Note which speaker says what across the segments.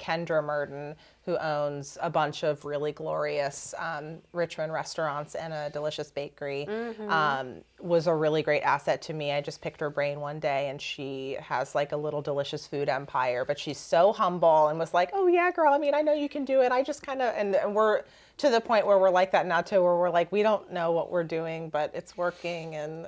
Speaker 1: Kendra Murden, who owns a bunch of really glorious Richmond restaurants and a delicious bakery, was a really great asset to me. I just picked her brain one day, and she has like a little delicious food empire, but she's so humble and was like, oh yeah, girl, I mean, I know you can do it. I just kind of, and we're to the point where we're like that now too, where we're like, we don't know what we're doing, but it's working. And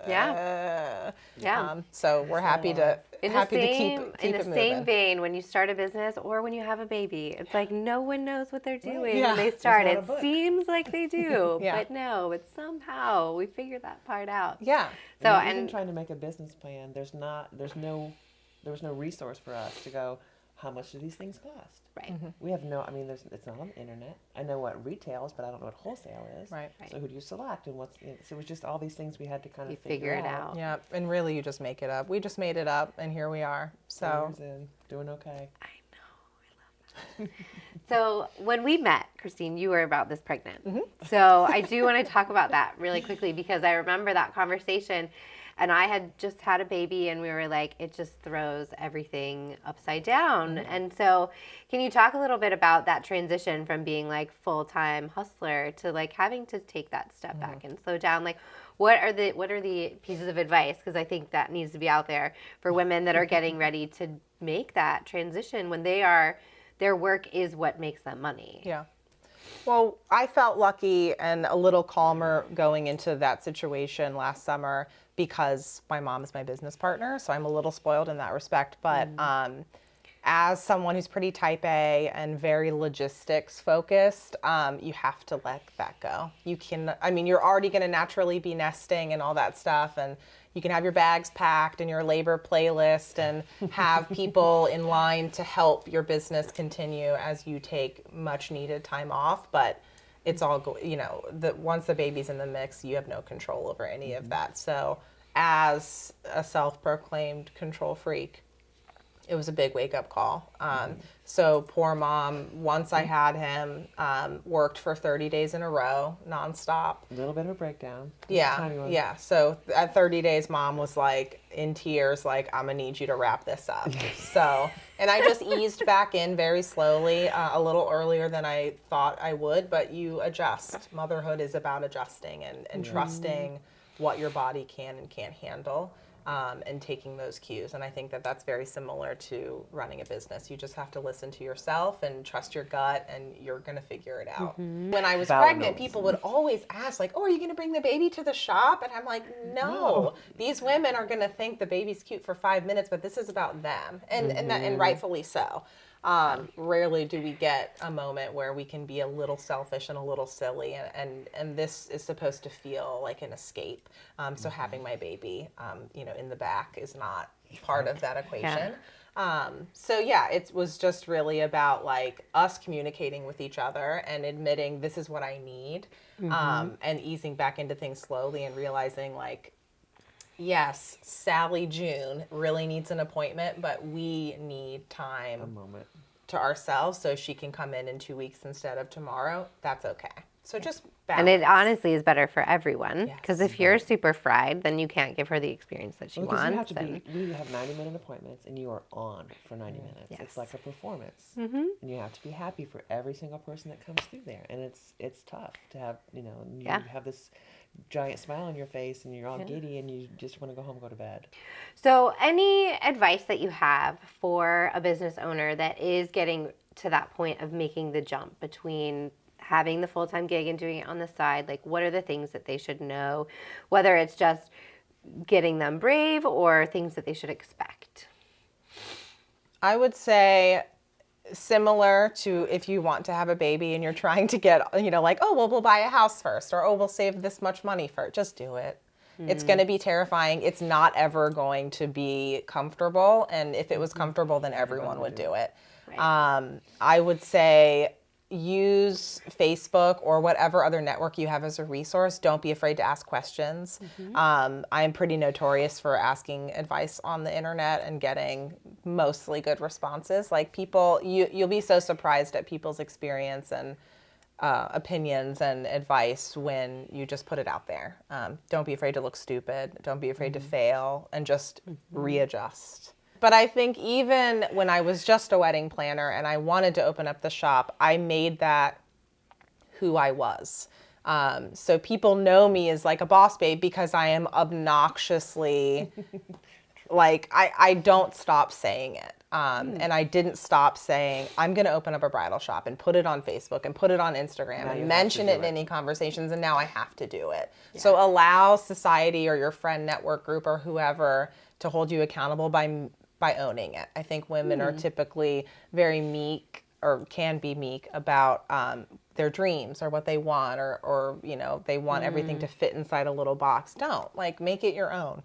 Speaker 1: so we're happy to keep it moving.
Speaker 2: In the same vein, when you start a business or when you have a baby, it's like no one knows what they're doing when they start. It seems like they do, but no, it's somehow we figure that part out.
Speaker 3: Yeah. So and trying to make a business plan, there was no resource for us to go, how much do these things cost?
Speaker 2: Right.
Speaker 3: We have no, I mean, it's not on the internet. I know what retail is, but I don't know what wholesale is.
Speaker 1: Right.
Speaker 3: So who do you select, and so it was just all these things we had to kind of
Speaker 2: figure it out.
Speaker 1: Yeah, and really you just make it up. We just made it up, and here we are. So
Speaker 3: doing okay.
Speaker 2: I know, I love that. So when we met, Christine, you were about this pregnant. So I do want to talk about that really quickly, because I remember that conversation. And I had just had a baby, and we were like, it just throws everything upside down. And so can you talk a little bit about that transition from being like full-time hustler to like having to take that step back and slow down? Like, what are the pieces of advice? Because I think that needs to be out there for women that are getting ready to make that transition when their work is what makes them money.
Speaker 1: Yeah. Well, I felt lucky and a little calmer going into that situation last summer because my mom is my business partner, so I'm a little spoiled in that respect. But as someone who's pretty type A and very logistics focused, you have to let that go. You're already going to naturally be nesting and all that stuff, and you can have your bags packed and your labor playlist and have people in line to help your business continue as you take much needed time off. But it's all, once the baby's in the mix, you have no control over any of that. So as a self-proclaimed control freak, it was a big wake-up call. So poor mom, once I had him, worked for 30 days in a row, nonstop.
Speaker 3: A little bit of a breakdown.
Speaker 1: Yeah. So at 30 days, mom was like in tears, like, I'm gonna need you to wrap this up. And I just eased back in very slowly, a little earlier than I thought I would, but you adjust. Motherhood is about adjusting and trusting what your body can and can't handle. And taking those cues. And I think that that's very similar to running a business. You just have to listen to yourself and trust your gut, and you're going to figure it out. When I was pregnant, people would always ask, like, oh, are you going to bring the baby to the shop? And I'm like, no. These women are going to think the baby's cute for 5 minutes, but this is about them. And rightfully so. Rarely do we get a moment where we can be a little selfish and a little silly, and this is supposed to feel like an escape. So having my baby, in the back is not part of that equation. It was just really about like us communicating with each other and admitting this is what I need, and easing back into things slowly and realizing like, yes, Sally June really needs an appointment, but we need time,
Speaker 3: a moment
Speaker 1: to ourselves, so she can come in 2 weeks instead of tomorrow. That's okay. So just balance.
Speaker 2: And it honestly is better for everyone, because if you're super fried, then you can't give her the experience that she wants.
Speaker 3: We have 90-minute appointments, and you are on for 90 minutes. Yes. It's like a performance, and you have to be happy for every single person that comes through there. And it's tough to have, you have this giant smile on your face, and you're all giddy, and you just want to go home and go to bed.
Speaker 2: So any advice that you have for a business owner that is getting to that point of making the jump between having the full-time gig and doing it on the side, like what are the things that they should know, whether it's just getting them brave or things that they should expect?
Speaker 1: I would say similar to if you want to have a baby and you're trying to get, like, oh, well, we'll buy a house first, or, oh, we'll save this much money for it. Just do it. It's going to be terrifying. It's not ever going to be comfortable. And if it was comfortable, then everyone would do it. Right. I would say use Facebook or whatever other network you have as a resource. Don't be afraid to ask questions. I'm pretty notorious for asking advice on the internet and getting mostly good responses. Like people, you'll be so surprised at people's experience and opinions and advice when you just put it out there. Don't be afraid to look stupid. Don't be afraid to fail, and just readjust. But I think even when I was just a wedding planner and I wanted to open up the shop, I made that who I was. So people know me as like a boss babe because I am obnoxiously like, I don't stop saying it. And I didn't stop saying, I'm going to open up a bridal shop and put it on Facebook and put it on Instagram and mention it in any conversations. And now I have to do it. Yeah. So allow society or your friend network group or whoever to hold you accountable by owning it. I think women are typically very meek or can be meek about their dreams or what they want or you know, they want everything to fit inside a little box. Don't. Like, make it your own.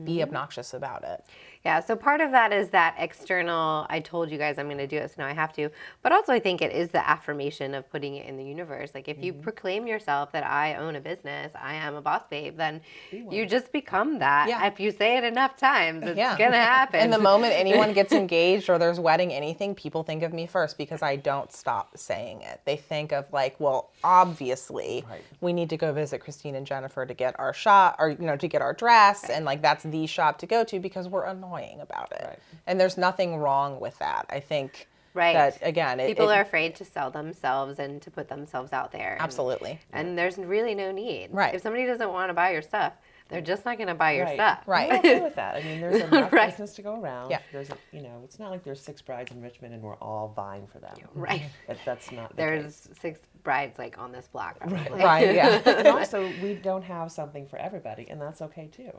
Speaker 1: Be obnoxious about it.
Speaker 2: Yeah, so part of that is that external, I told you guys I'm going to do it, so now I have to. But also I think it is the affirmation of putting it in the universe. Like if you proclaim yourself that I own a business, I am a boss babe, then you just become that. Yeah. If you say it enough times, it's going to happen.
Speaker 1: And the moment anyone gets engaged or there's wedding anything, people think of me first because I don't stop saying it. They think of like, well, obviously we need to go visit Christine and Jennifer to get our shot or, you know, to get our dress. And like, that's the shop to go to because we're annoying about it. And there's nothing wrong with that. I think that, again,
Speaker 2: people are afraid to sell themselves and to put themselves out there.
Speaker 1: Absolutely.
Speaker 2: And there's really no need.
Speaker 1: Right.
Speaker 2: If somebody doesn't want to buy your stuff, they're just not going to buy your stuff.
Speaker 1: Right.
Speaker 3: I'm okay with that. I mean, there's enough business to go around. Yeah. There's, you know, it's not like there's 6 brides in Richmond and we're all vying for them.
Speaker 2: Right.
Speaker 3: That's not the
Speaker 2: There's
Speaker 3: case.
Speaker 2: 6 brides like on this block. Probably.
Speaker 1: Right. Yeah.
Speaker 3: And also, we don't have something for everybody, and that's okay too.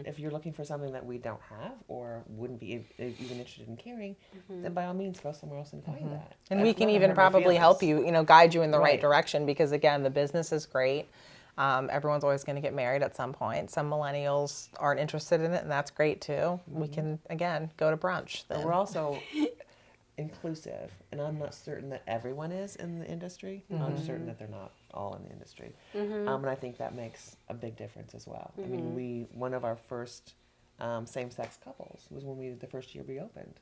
Speaker 3: If you're looking for something that we don't have or wouldn't be even interested in carrying, then by all means go somewhere else and find that.
Speaker 1: And we can even probably help you, you know, guide you in the right direction because again, the business is great. Everyone's always going to get married at some point. Some millennials aren't interested in it, and that's great too. We can, again, go to brunch then.
Speaker 3: But we're also inclusive, and I'm not certain that everyone is in the industry. I'm certain that they're not all in the industry. And I think that makes a big difference as well. I mean, one of our first same-sex couples was when the first year we opened.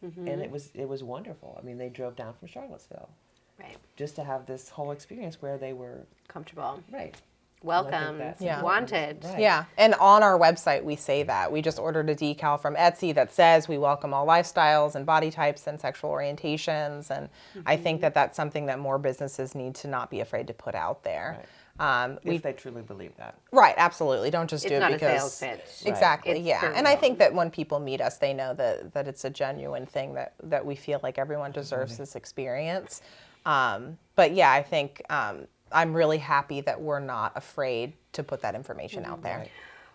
Speaker 3: And it was wonderful. I mean, they drove down from Charlottesville. Right. Just to have this whole experience where they were
Speaker 2: comfortable.
Speaker 3: Right.
Speaker 2: Welcome. Wanted.
Speaker 1: Right. Yeah. And on our website, we say that. We just ordered a decal from Etsy that says we welcome all lifestyles and body types and sexual orientations. And I think that that's something that more businesses need to not be afraid to put out there.
Speaker 3: Right. If they truly believe that.
Speaker 1: Right, absolutely. Don't just do it because...
Speaker 2: It's not a sales pitch.
Speaker 1: Exactly, yeah. And I think that when people meet us, they know that it's a genuine thing, that we feel like everyone deserves this experience. But yeah, I think I'm really happy that we're not afraid to put that information out there.
Speaker 3: Right.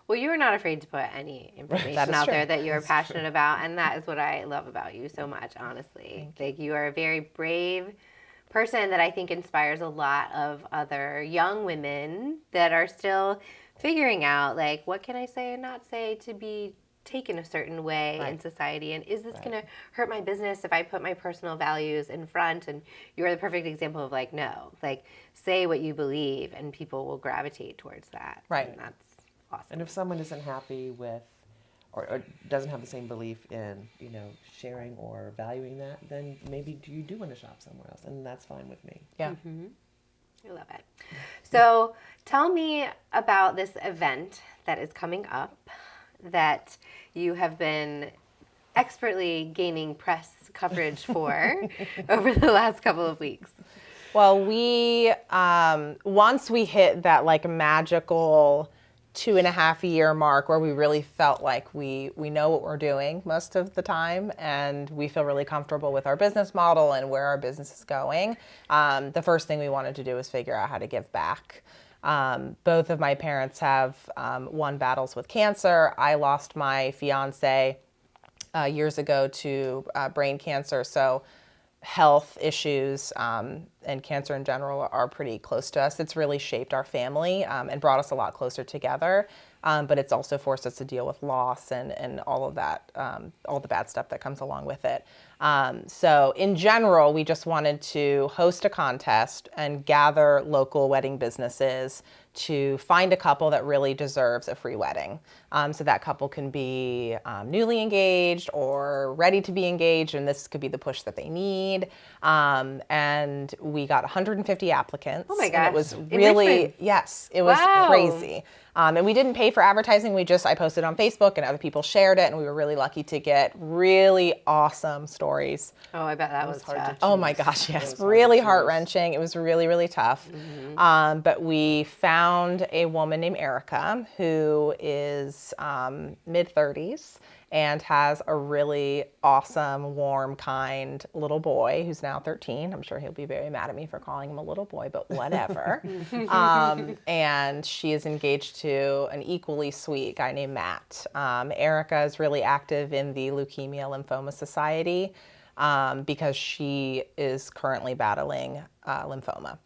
Speaker 2: Well, you are not afraid to put any information out there that you're passionate about, and that is what I love about you so much, honestly. Like, you are a very brave person that I think inspires a lot of other young women that are still figuring out, like, what can I say and not say to be taken a certain way in society, and is this going to hurt my business if I put my personal values in front? And you're the perfect example of like, no, like, say what you believe and people will gravitate towards that.
Speaker 1: Right.
Speaker 2: And that's awesome.
Speaker 3: And if someone isn't happy with or doesn't have the same belief in, you know, sharing or valuing that, then maybe you do want to shop somewhere else, and that's fine with me.
Speaker 1: Yeah.
Speaker 2: I love it. So tell me about this event that is coming up that you have been expertly gaining press coverage for over the last couple of weeks.
Speaker 1: Well, we, once we hit that like magical 2.5-year mark where we really felt like we know what we're doing most of the time and we feel really comfortable with our business model and where our business is going, the first thing we wanted to do was figure out how to give back. Both of my parents have won battles with cancer. I lost my fiance years ago to brain cancer, so health issues and cancer in general are pretty close to us. It's really shaped our family and brought us a lot closer together, but it's also forced us to deal with loss and all of that, all the bad stuff that comes along with it. So in general, we just wanted to host a contest and gather local wedding businesses to find a couple that really deserves a free wedding. So that couple can be newly engaged or ready to be engaged, and this could be the push that they need. And we got 150 applicants.
Speaker 2: Oh my
Speaker 1: And
Speaker 2: gosh.
Speaker 1: it was
Speaker 2: In
Speaker 1: really,
Speaker 2: Richmond?
Speaker 1: yes, it was
Speaker 2: Wow.
Speaker 1: crazy. And we didn't pay for advertising. I posted on Facebook and other people shared it, and we were really lucky to get really awesome stories.
Speaker 2: Oh, I bet that was
Speaker 3: hard to
Speaker 2: tough.
Speaker 1: Oh my
Speaker 3: choose.
Speaker 1: gosh,
Speaker 3: It
Speaker 1: yes,
Speaker 3: was hard
Speaker 1: really
Speaker 3: to choose.
Speaker 1: heart-wrenching. It was really, really tough. But we found a woman named Erica who is mid-30s and has a really awesome, warm, kind little boy who's now 13. I'm sure he'll be very mad at me for calling him a little boy, but whatever. And she is engaged to an equally sweet guy named Matt. Erica is really active in the Leukemia Lymphoma Society because she is currently battling lymphoma.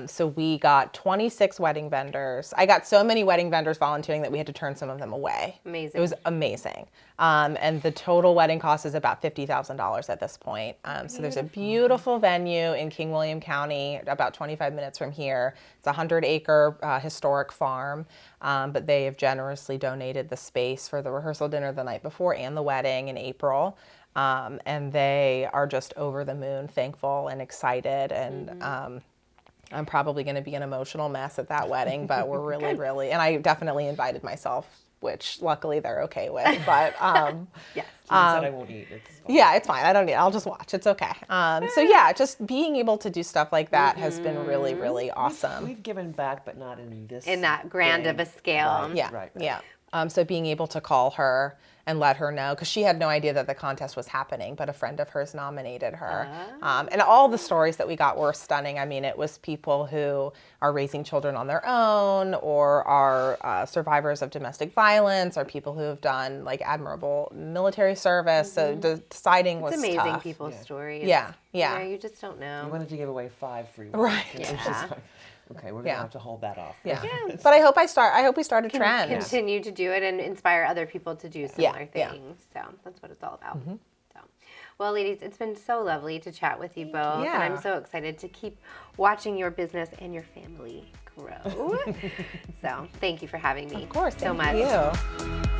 Speaker 1: So we got 26 wedding vendors. I got so many wedding vendors volunteering that we had to turn some of them away.
Speaker 2: Amazing.
Speaker 1: It was amazing. And the total wedding cost is about $50,000 at this point. So there's a beautiful venue in King William County, about 25 minutes from here. It's a 100-acre historic farm, but they have generously donated the space for the rehearsal dinner the night before and the wedding in April. And they are just over the moon, thankful and excited. And I'm probably going to be an emotional mess at that wedding, but we're really, really, and I definitely invited myself, which luckily they're okay with. But
Speaker 2: Yes.
Speaker 3: She said I won't eat. It's fine.
Speaker 1: yeah, it's fine. I don't need it. I'll just watch. It's okay. So yeah, just being able to do stuff like that has been really, really awesome.
Speaker 3: We've given back, but not in this.
Speaker 2: In that grand of a scale.
Speaker 3: Right,
Speaker 1: Yeah,
Speaker 3: right.
Speaker 1: yeah. So being able to call her and let her know, because she had no idea that the contest was happening, but a friend of hers nominated her. And all the stories that we got were stunning. I mean, it was people who are raising children on their own or are survivors of domestic violence or people who have done like admirable military service. So deciding was
Speaker 2: It's amazing
Speaker 1: tough.
Speaker 2: people's stories.
Speaker 1: Yeah, yeah.
Speaker 2: You just don't know.
Speaker 3: We wanted to give away 5 free ones.
Speaker 1: Right.
Speaker 3: And it was
Speaker 2: Yeah.
Speaker 3: just like, okay, we're gonna
Speaker 1: Yeah.
Speaker 3: have to hold that off.
Speaker 1: Yeah. But I hope we start a trend.
Speaker 2: Continue to do it and inspire other people to do similar
Speaker 1: yeah.
Speaker 2: things. So that's what it's all about. So, well, ladies, it's been so lovely to chat with you both.
Speaker 1: Yeah.
Speaker 2: And I'm so excited to keep watching your business and your family grow. So thank you for having me.
Speaker 1: Of course.
Speaker 2: so
Speaker 1: Thank
Speaker 2: much.
Speaker 1: you.